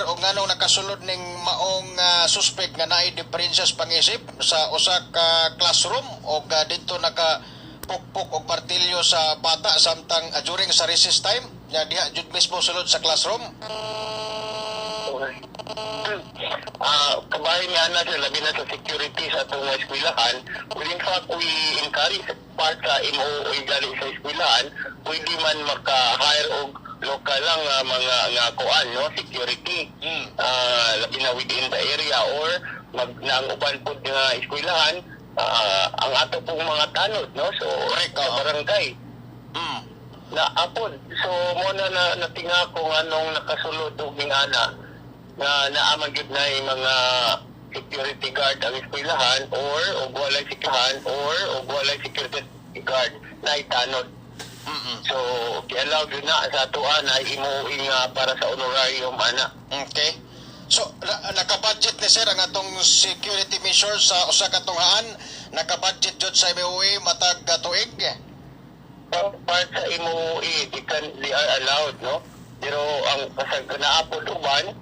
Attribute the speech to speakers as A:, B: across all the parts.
A: sir, o nganong nakasulod ning maong suspect nga naay diferensya sa pangisip sa usa ka classroom o dito naka pukpok og martilyo sa bata samtang during sa recess time nya diha jud mismo sulod sa classroom.
B: Kabahin nga na sila, labi na sa security sa itong eskwelahan. Well, in fact, we encourage part sa MOA galing sa eskwelahan, pwede man maka-hire og local lang mga nga kuan, no, security. Labi na within the area or nang uban po nga eskwelahan, ang ato pong mga tanod, no, so sa barangay. Na apod, so muna na natinga kung anong nakasulod og ana na naaman gyud na yung mga security guard ang eskwelahan or walay sikyahan or walay security guard na itanod. So i-allow yun na sa tuan na imuing para sa honorarium ana.
A: Okay. So naka-budget ni sir ang atong security measures sa usa ka tunghaan, naka-budget jud sa MOA matag tuig.
B: Part sa MOA they are allowed, no, pero ang kasag naapod uban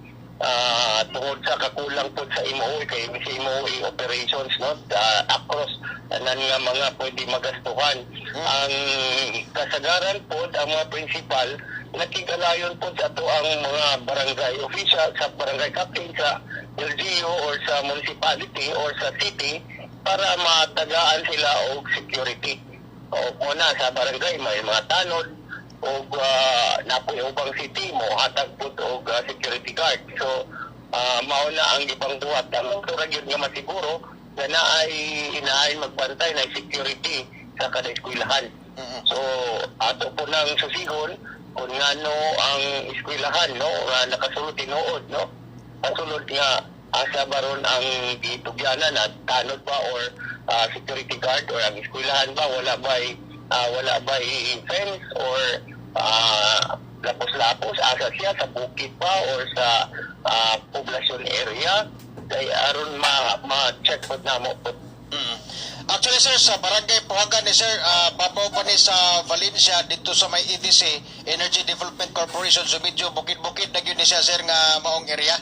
B: tungod sa kakulang po sa MOA kay si MOA operations, no, across nan nga mga pwede magastuhan. Ang kasagaran po ang mga principal nakigalayon po sa ato ang mga barangay official sa barangay captain sa LGU or sa municipality or sa city para matagaan sila og security. O una sa barangay may mga tanod o napoy ubang city mo hatag po og security guard. So mauna ang ibang buhat ang turag yun nga masiguro na inaay magbantay na security sa kada eskwelahan. So ato po nang susihon kung ngano ang eskwelahan, no, nga nakasulod tinuod, no, kasulod nga asa baron ang gitugyanan at tanod ba or security guard or ang eskwelahan ba wala ba fence or lapos-lapos asa siya sa bukid pa or sa poblasyon area kay aron ma-check po na mo po.
A: Actually sir, sa barangay Puhagan ni sir, babaw pa ni sa Valencia dito sa may EDC, Energy Development Corporation, so medyo bukid-bukid na yun ni siya sir nga maong area.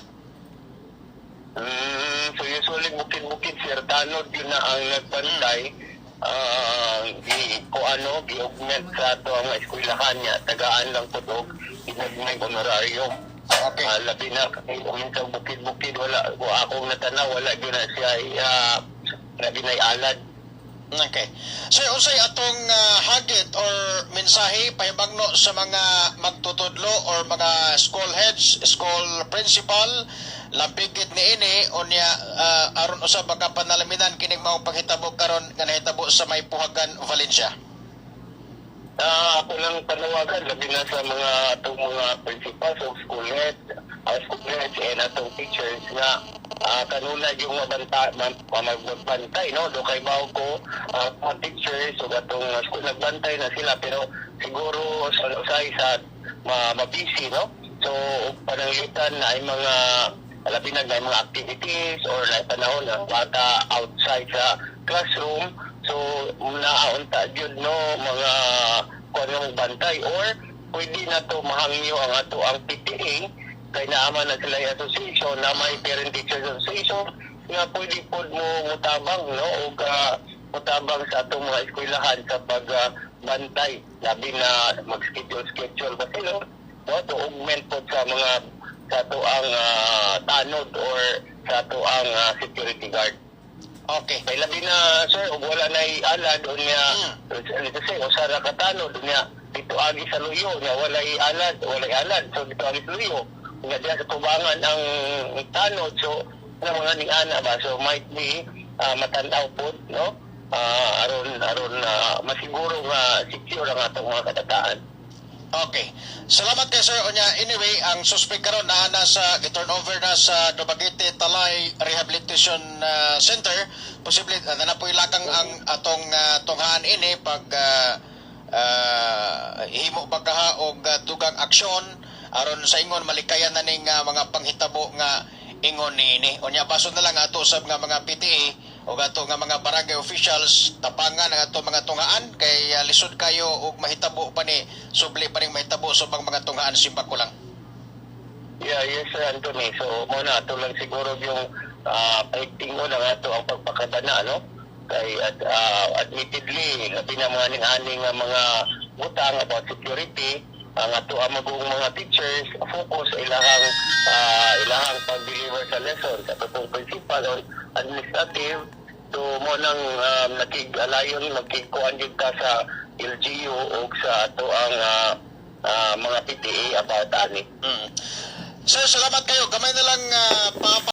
B: So usually bukid-bukid sir, tanod yun na ang nagbantay. Gi-augment sa ito ang eskwelahan niya, tagaan lang po ito, inagmay honorarium.
A: Okay.
B: Labi na, minsan bukid-bukid, wala, akong natanaw, wala yun na siya, labi na alad.
A: Okay. Sir, unsay atong hagit or mensahe pahibagno sa mga magtutudlo or mga school heads, school principal, labigit ni ini unya aron usab makapanalaminan kining mao paghitabo karon nga nahitabo sa may Puhagan, Valencia.
B: Ako lang panawagan labi na sa mga atong mga principals o school heads and atong teachers nga kanuna yung magbantay, no, do kay bao ko mga teachers o atong school nagbantay na sila pero siguro sa mabisi, no, so pananglitan na ay mga labi na mga activities or na panahon na bata outside sa classroom, so naunta yun, no, mga kunong bantay or pwede na to mahangyo ang ato ang PTA kay naaman na sila yung association na may parent teachers association nga pwede po mo mutabang, no, o mutabang sa atong mga eskwelahan sa pagbantay labi na mag-schedule ba sila, no, to augment po sa mga sa ato ang tanod or sa ato ang security guard.
A: Okay.
B: Kay labi na sir, ug wala na alad o niya kasi usara ka tanod niya dito agi sa luyo niya walay alad so dito agi sa luyo nga diya sa tubangan ang tanod so na mga ning ana ba so might be matanaw po, no, aron masiguro nga secure ang atong mga kadataan.
A: Okay. Salamat kay sir. Onya, anyway, ang suspect karon na sa turnover na sa Dumaguete Talay Rehabilitation Center. Posible na po ilakang ang atong tunghaan ini pag himo bagaha og dugang aksyon aron sa ingon malikayan na ning mga panghitabo nga ingon niini. Onya baso na lang ato sa mga PTA o ato nga mga barangay officials tapangan ang ato mga tunghaan kay lisod kayo og mahitabo pa ni subli pa ning mahitabo sa mga tunghaan simba ko lang.
B: Yeah, yes, Sir Anthony. So, muna, ito lang siguro yung paigting mo na nga ito ang pagpakabana, no? Kay, admittedly, labi na mga ning-aning nga mga butang about security, ang ato ang magong mga teachers, focus sa ilahang pag-deliver sa lesson, sa tutong principal o administrative, so mo nang nakig-alayon, nakig-kuhan yun ka sa LGU o sa ato ang mga PTA about ani.
A: Sir, salamat kayo. Gamay na lang